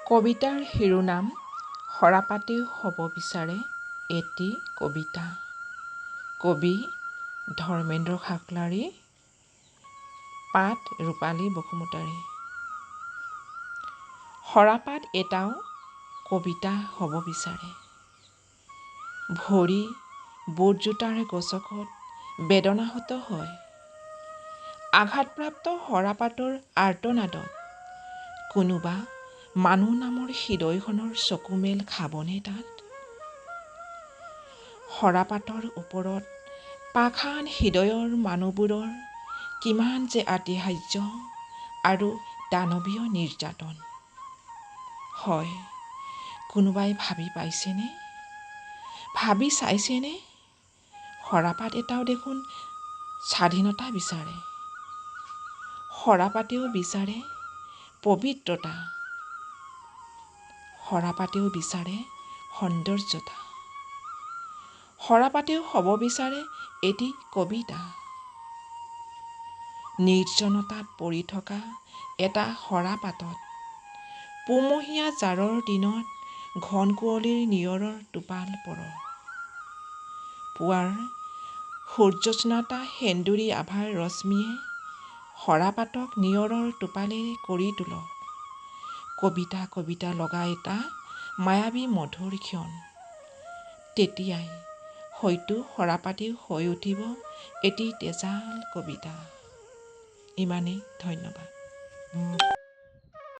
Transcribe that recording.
কবিতাৰ শিৰোনাম সৰাপাতেও হ'ব বিচাৰে এটি কবিতা। কবি ধৰ্মেন্দ্ৰ খাকলাৰী, পাঠ ৰূপালী বসুমতাৰী। সৰাপাত এটাও কবিতা হ'ব বিচাৰে। ভৰি বুটজোতাৰ গছকত বেদনাহত হয়। আঘাতপ্ৰাপ্ত সৰাপাতৰ আৰ্তনাদত কোনোবা মানুহ নামৰ হৃদয়খনৰ চকুমেল খাবনে তাত? সৰাপাতৰ ওপৰত পাষাণ হৃদয়ৰ মানুহবোৰৰ কিমান যে আতিশয্য আৰু দানৱীয় নিৰ্যাতন। হয়, কোনোবাই ভাবি পাইছেনে, ভাবি চাইছেনে? সৰাপাত এটাও দেখোন স্বাধীনতা বিচাৰে। সৰাপাতেও বিচাৰে পবিত্ৰতা। সৰাপাতেও বিচাৰে সৌন্দৰ্যতা। সৰাপাতেও হ'ব বিচাৰে এটি কবিতা। নিৰ্জনতাত পৰি থকা এটা সৰাপাতত পুহমহীয়া জাৰৰ দিনত ঘন কুঁৱলীৰ নিয়ৰৰ টোপাল পৰক। পুৱাৰ সূৰ্যস্নাতা সেন্দুৰী আভাৰ ৰশ্মিয়ে সৰাপাতক নিয়ৰৰ টোপালেৰে কৰি তোলক কবিতা কবিতা লগা এটা মায়াবী মধুৰ ক্ষণ। তেতিয়াই হয়তো সৰাপাতেও হৈ উঠিব এটি তেজাল কবিতা। ইমানেই, ধন্যবাদ।